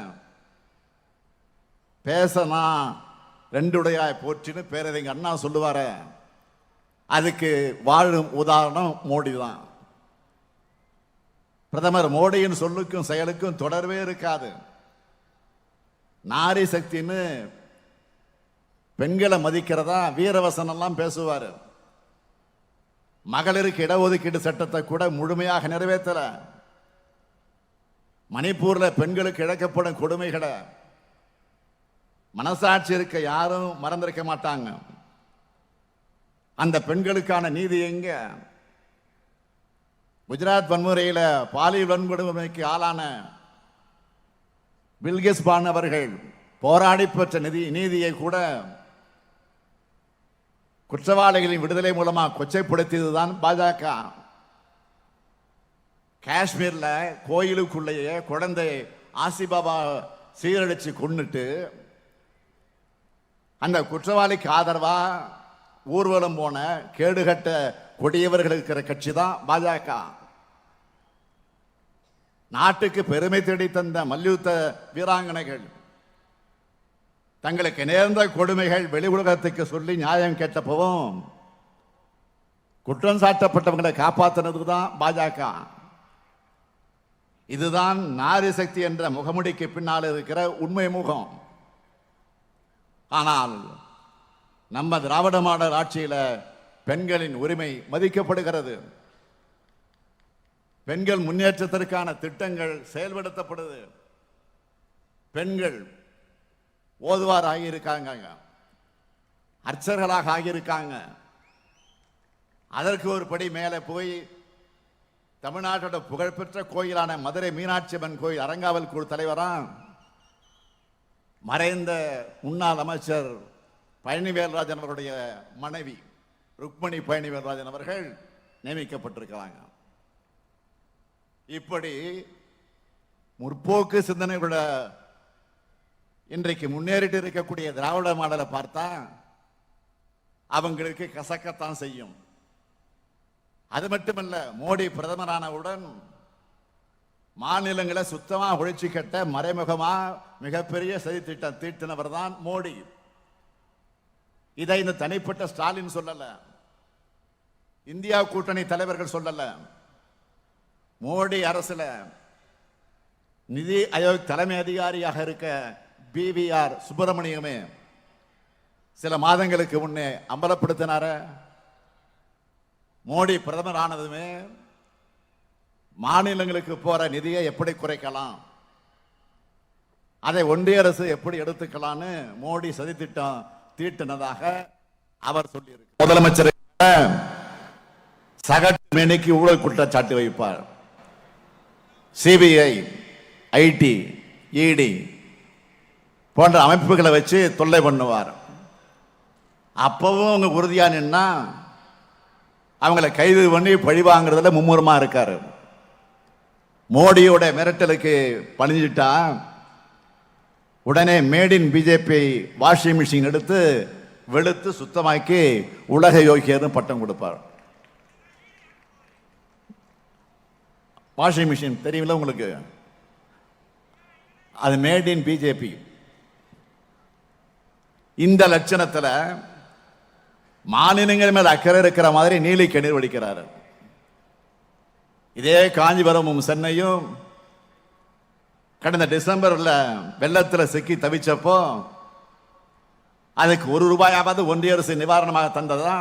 பேசனா ரெண்டுடையாய் போற்றின்னு பேரறிஞர் அண்ணா சொல்லுவார, அதுக்கு வாழும் உதாரணம் மோடி தான். பிரதமர் மோடியின் சொல்லுக்கும் செயலுக்கும் தொடர்பே இருக்காது. நாரி சக்தின்னு பெண்களை மதிக்கிறதா வீரவசனம் எல்லாம் பேசுவார். மகளிருக்கு இடஒதுக்கீடு சட்டத்தை கூட முழுமையாக நிறைவேற்றல. மணிப்பூர்ல பெண்களுக்கு இழக்கப்படும் கொடுமைகளை மனசாட்சி இருக்க யாரும் மறந்திருக்க மாட்டாங்க. அந்த பெண்களுக்கான நீதி எங்க? குஜராத் வன்முறையில பாலியல் வன்கொடுமைக்கு ஆளான பில்கிஸ் பானு அவர்கள் போராடி பெற்ற நீதியை கூட குற்றவாளிகளின் விடுதலை மூலமா கொச்சைப்படுத்தியதுதான் பாஜக. காஷ்மீர்ல கோயிலுக்குள்ளேயே குழந்தை ஆசிபாபா சீரழிச்சு கொன்னுட்டு அந்த குற்றவாளிக்கு ஆதரவா ஊர்வலம் போன கேடுகட்ட கொடியவர்கள் இருக்கிற கட்சி தான் பாஜக. நாட்டுக்கு பெருமை தேடி தந்த மல்யுத்த வீராங்கனைகள் தங்களுக்கு நேர்ந்த கொடுமைகள் வெளி உலகத்துக்கு சொல்லி நியாயம் கேட்டப்பவும் குற்றம் சாட்டப்பட்டவங்களை காப்பாற்றினது தான் பாஜக. இதுதான் நாரி சக்தி என்ற முகமுடிக்கு பின்னால் இருக்கிற உண்மை முகம். ஆனால் நம்ம திராவிட மாடல் ஆட்சியில பெண்களின் உரிமை மதிக்கப்படுகிறது. பெண்கள் முன்னேற்றத்திற்கான திட்டங்கள் செயல்படுத்தப்படுது. பெண்கள் ஓதுவார் ஆகியிருக்காங்க, அர்ச்சகர்களாக ஆகியிருக்காங்க. அதற்கு ஒரு படி மேலே போய் தமிழ்நாட்டோட புகழ்பெற்ற கோயிலான மதுரை மீனாட்சி அம்மன் கோயில் அறங்காவல் குழு தலைவரா மறைந்த முன்னாள் அமைச்சர் பழனிவேல்ராஜன் அவருடைய மனைவி ருக்மணி பழனிவேல்ராஜன் அவர்கள் நியமிக்கப்பட்டிருக்கிறாங்க. இப்படி முற்போக்கு சிந்தனைகளோட இன்றைக்கு முன்னேறிட்டு இருக்கக்கூடிய திராவிட மாடலை பார்த்தா அவங்களுக்கு கசக்கத்தான் செய்யும். அது மட்டுமல்ல, மோடி பிரதமரானவுடன் மாநிலங்களை சுத்தமா ஒழிச்சு கட்ட மறைமுகமா மிகப்பெரிய சதி திட்டம் தீட்டினவர் தான் மோடி. இதை இந்த தனிப்பட்ட ஸ்டாலின் சொல்லல, இந்தியா கூட்டணி தலைவர்கள் சொல்லல. மோடி அரசுல நிதி ஆயோக் தலைமை அதிகாரியாக இருக்க பிவிஆர் சுப்பிரமணியமே சில மாதங்களுக்கு முன்னே அம்பலப்படுத்தினார. மோடி பிரதமர் ஆனதுமே மாநிலங்களுக்கு போற நிதியை எப்படி குறைக்கலாம், அதை ஒன்றிய அரசு எப்படி எடுத்துக்கலாம்னு மோடி சதி திட்டம் தீட்டினதாக அவர் சொல்லியிருக்கிறார். முதலமைச்சர் சகட்டு மேனிக்கு ஊழல் குற்றச்சாட்டு வைப்பார். சிபிஐ, ஐடி, இடி போன்ற அமைப்புகளை வச்சு தொல்லை பண்ணுவார். அப்பவும் அவங்க உறுதியா நின்னா அவங்களை கைது பண்ணி பழி வாங்குறதுல மும்முரமா இருக்காரு. மோடியோட மிரட்டலுக்கு பணிஞ்சிட்டா உடனே made in BJP washing machine எடுத்து வெளுத்து சுத்தமாக்கி உலக யோகியர்னு பட்டம் கொடுப்பார். வாஷிங் மிஷின் தெரியுமில்ல உங்களுக்கு, அது மேட் இன் பிஜேபி. இந்த லட்சணத்தில் மாநிலங்கள் மேல் அக்கறை இருக்கிற மாதிரி நீலி கண்ணீர் வடிக்கிறார். இதே காஞ்சிபுரமும் சென்னையும் கடந்த டிசம்பர்ல வெள்ளத்தில் சிக்கி தவிச்சப்போ அதுக்கு ₹1 ஒன்றிய அரசு நிவாரணமாக தந்ததா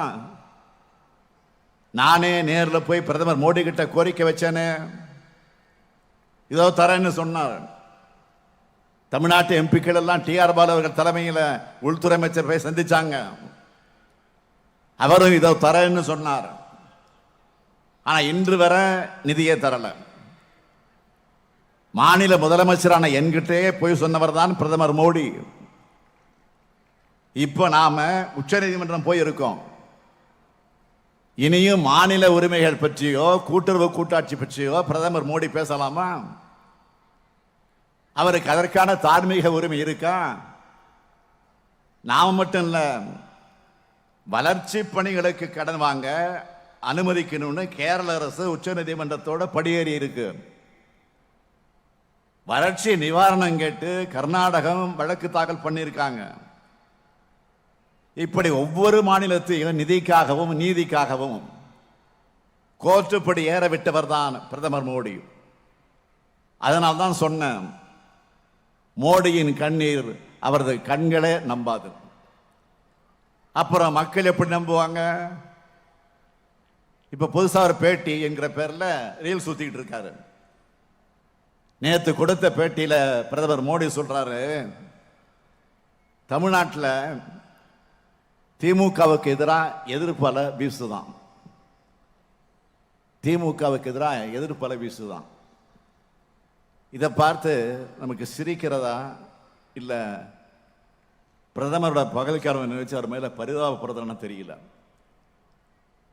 நானே நேரில் போய் பிரதமர் மோடி கிட்ட கோரிக்கை வச்சேனே, இதோ தரேன்னு சொன்னார். தமிழ்நாட்டு எம்பிக்கள் எல்லாம் டிஆர் பாலு அவர்கள் தலைமையில் உள்துறை அமைச்சர் போய் சந்திச்சாங்க. அவரும் இதோ தரேன்னு சொன்னார். ஆனா இன்று வர நிதியே தரல. மாநில முதலமைச்சரான என்கிட்டே போய் சொன்னவர் தான் பிரதமர் மோடி. இப்ப நாம உச்ச நீதிமன்றம் போயிருக்கோம். இனியும் மாநில உரிமைகள் பற்றியோ கூட்டுறவு கூட்டாட்சி பற்றியோ பிரதமர் மோடி பேசலாமா? அவருக்கு அதற்கான தார்மீக உரிமை இருக்கா? நாம மட்டும் இல்ல, வளர்ச்சி பணிகளுக்கு கடன் வாங்க அனுமதிக்கணும்னு கேரள அரசு உச்ச நீதிமன்றத்தோட படியேறி இருக்கு. வறட்சி நிவாரணம் கேட்டு கர்நாடகம் வழக்கு தாக்கல் பண்ணியிருக்காங்க. இப்படி ஒவ்வொரு மாநிலத்தையும் நிதிக்காகவும் நீதிக்காகவும் கோர்ட்டுப்படி ஏற விட்டவர் தான் பிரதமர் மோடி. அதனால் தான் சொன்னேன், மோடியின் கண்ணீர் அவரது கண்களே நம்பாது. அப்புறம் மக்கள் எப்படி நம்புவாங்க? இப்ப புதுசா ஒரு பேட்டி என்கிற பேர்ல ரீல் சுத்திக்கிட்டு இருக்காரு. நேத்து கொடுத்த பேட்டியில பிரதமர் மோடி சொல்றாரு, தமிழ்நாட்டில் திமுகவுக்கு எதிராக எதிர்ப்பல வீசுதான். திமுகவுக்கு எதிராக எதிர்ப்பல வீசுதான். இதை பார்த்து நமக்கு சிரிக்கிறதா இல்ல பிரதமரோட பகல்காரவை நினைச்சு அவர் மேல பரிதாபப்படுறதுன்னு தெரியல.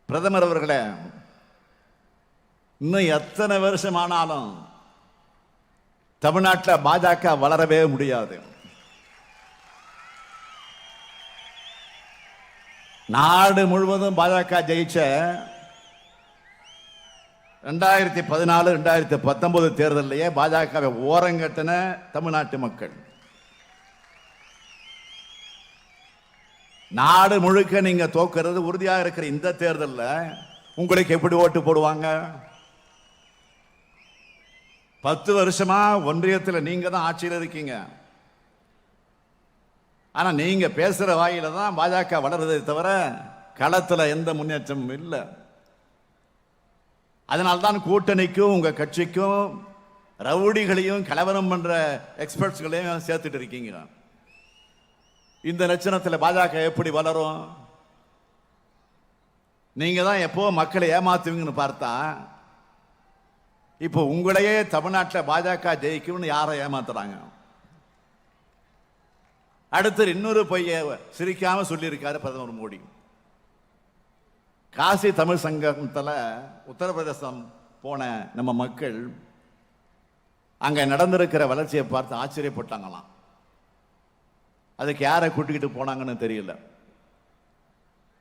பிரதமர் அவர்களே, இன்னும் எத்தனை வருஷம் ஆனாலும் தமிழ்நாட்டில் பாஜக வளரவே முடியாது. நாடு முழுவதும் பாஜக ஜெயிச்ச 2014 2019 தேர்தலிலேயே பாஜகவை ஓரங்கட்டின தமிழ்நாட்டு மக்கள். நாடு முழுக்க நீங்க தோக்கிறது உறுதியாக இருக்கிற இந்த தேர்தலில் உங்களுக்கு எப்படி ஓட்டு போடுவாங்க? 10 வருஷமா ஒன்றியத்தில் நீங்க தான் ஆட்சியில் இருக்கீங்க. ஆனா நீங்க பேசுற வாயில தான் பாஜக வளர்றதை தவிர களத்துல எந்த முன்னேற்றமும் இல்லை. அதனால்தான் கூட்டணிக்கும் உங்க கட்சிக்கும் ரவுடிகளையும் கலவரம் பண்ற எக்ஸ்பர்ட்ஸ்களையும் சேர்த்துட்டு இருக்கீங்க. இந்த லட்சணத்தில் பாஜக எப்படி வளரும்? நீங்க தான் எப்போ மக்களை ஏமாத்துவீங்கன்னு பார்த்தா இப்போ உங்களையே தமிழ்நாட்டில் பாஜக ஜெயிக்கும்னு யாரை ஏமாத்துறாங்க? அடுத்து இன்னொரு பொய்ய சிரிக்காம சொல்லியிருக்காரு பிரதமர் மோடி. காசி தமிழ் சங்கத்தில் உத்தரப்பிரதேசம் போன நம்ம மக்கள் அங்க நடந்திருக்கிற வளர்ச்சியை பார்த்து ஆச்சரியப்பட்டாங்களாம். அதுக்கு யாரை கூட்டிக்கிட்டு போனாங்கன்னு தெரியல.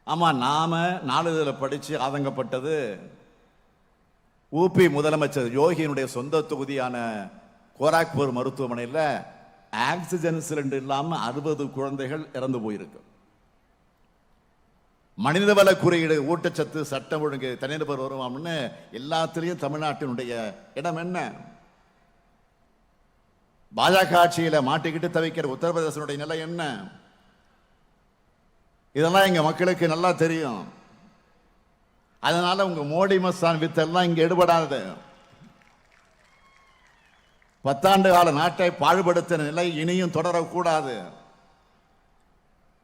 ஆமா, நாம நாளிதழில் படிச்சு ஆதங்கப்பட்டது ஊபி முதலமைச்சர் யோகியினுடைய சொந்த தொகுதியான கோராக்பூர் மருத்துவமனையில் ஆக்சிஜன் சிலிண்டர் இல்லாமல் 60 குழந்தைகள் இறந்து போயிருக்கு. மனிதவள குறியீடு, ஊட்டச்சத்து, சட்டம் ஒழுங்கு, தனிநபர் வருவாம்னு எல்லாத்திலையும் தமிழ்நாட்டினுடைய இடம் என்ன? பாஜக ஆட்சியில மாட்டிக்கிட்டு தவிக்கிற உத்தரப்பிரதேசனுடைய நிலை என்ன? இதெல்லாம் எங்க மக்களுக்கு நல்லா தெரியும். அதனால உங்க மோடி மஸ்தான் வித்தெல்லாம் இங்க எடுபடாது. 10 ஆண்டு கால நாட்டை பாழ்படுத்தின நிலை இனியும் தொடரக்கூடாது.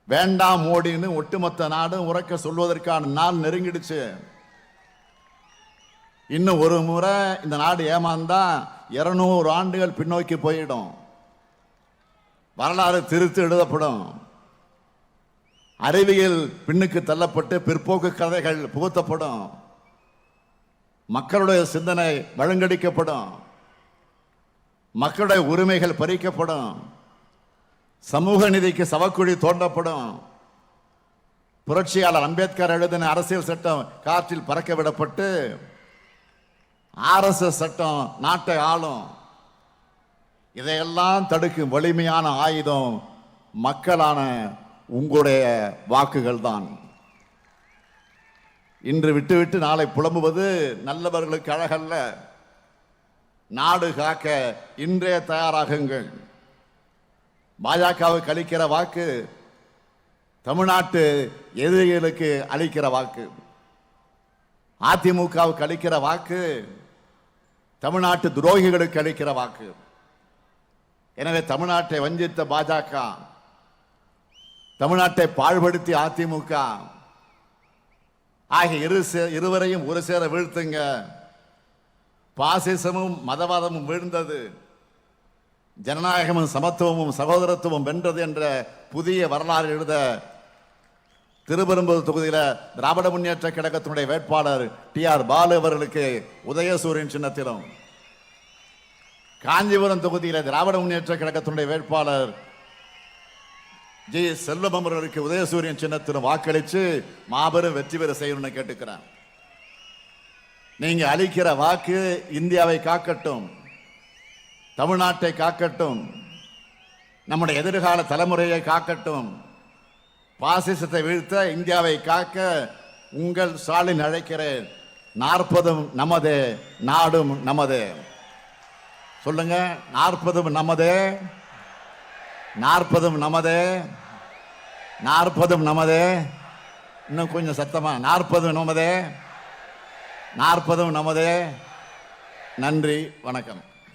வேண்டாம் மோடின்னு ஒட்டுமொத்த நாடும் உறக்க சொல்வதற்கான நாள் நெருங்கிடுச்சு. இன்னும் ஒரு முறை இந்த நாடு ஏமாந்தா 200 ஆண்டுகள் பின்னோக்கி போயிடும். வரலாறு திருத்தி எழுதப்படும். அறிவியல் பின்னுக்கு தள்ளப்பட்டு பிற்போக்கு கதைகள் புகுத்தப்படும். மக்களுடைய சிந்தனை வழுங்கடிக்கப்படும். மக்களுடைய உரிமைகள் பறிக்கப்படும். சமூக நீதிக்கு சவக்குழி தோண்டப்படும். புரட்சியாளர் அம்பேத்கர் எழுதின அரசியல் சட்டம் காற்றில் பறக்க விடப்பட்டு RSS சட்டம் நாட்டை ஆளும். இதையெல்லாம் தடுக்கும் வலிமையான ஆயுதம் மக்களான உங்களுடைய வாக்குகள் தான். இன்று விட்டுவிட்டு நாளை புலம்புவது நல்லவர்களுக்கு அழகல்ல. நாடு காக்க இன்றே தயாராகுங்கள். பாஜகவுக்கு அளிக்கிற வாக்கு தமிழ்நாட்டு எதிரிகளுக்கு அளிக்கிற வாக்கு. அதிமுகவுக்கு அளிக்கிற வாக்கு தமிழ்நாட்டு துரோகிகளுக்கு அளிக்கிற வாக்கு. எனவே தமிழ்நாட்டை வஞ்சித்த பாஜக, தமிழ்நாட்டை பாழ்படுத்தி அதிமுக ஆகிய இருவரையும் ஒரு சேர வீழ்த்துங்க. பாசிசமும் மதவாதமும் வீழ்ந்தது, ஜனநாயகமும் சமத்துவமும் சகோதரத்துவம் வென்றது என்ற புதிய வரலாறு எழுத திருப்பெரும்புதூர் தொகுதியில் திராவிட முன்னேற்ற கழகத்தினுடைய வேட்பாளர் TR பாலு அவர்களுக்கு உதயசூரியன் சின்னத்திலும், காஞ்சிபுரம் தொகுதியில் திராவிட முன்னேற்ற கழகத்தினுடைய வேட்பாளர் ஜி செல்வம் அவர்களுக்கு உதயசூரியன் சின்னத்தில் வாக்களிச்சு மாபெரும் வெற்றி பெற செய்யணும்னு கேட்டுக்கிறேன். நீங்க அளிக்கிற வாக்கு இந்தியாவை காக்கட்டும், தமிழ்நாட்டை காக்கட்டும், நம்முடைய எதிர்கால தலைமுறையை காக்கட்டும், பாசிசத்தை வீழ்த்த இந்தியாவை காக்க உங்கள் ஸ்டாலின் அழைக்கிறேன். 40 நமதே, நாடும் நமதே. சொல்லுங்க, 40 நமதே, 40 நமதே, 40 நமதே. இன்னும் கொஞ்சம் சத்தமா, 40 நமதே, 40 நமதே. நன்றி, வணக்கம்.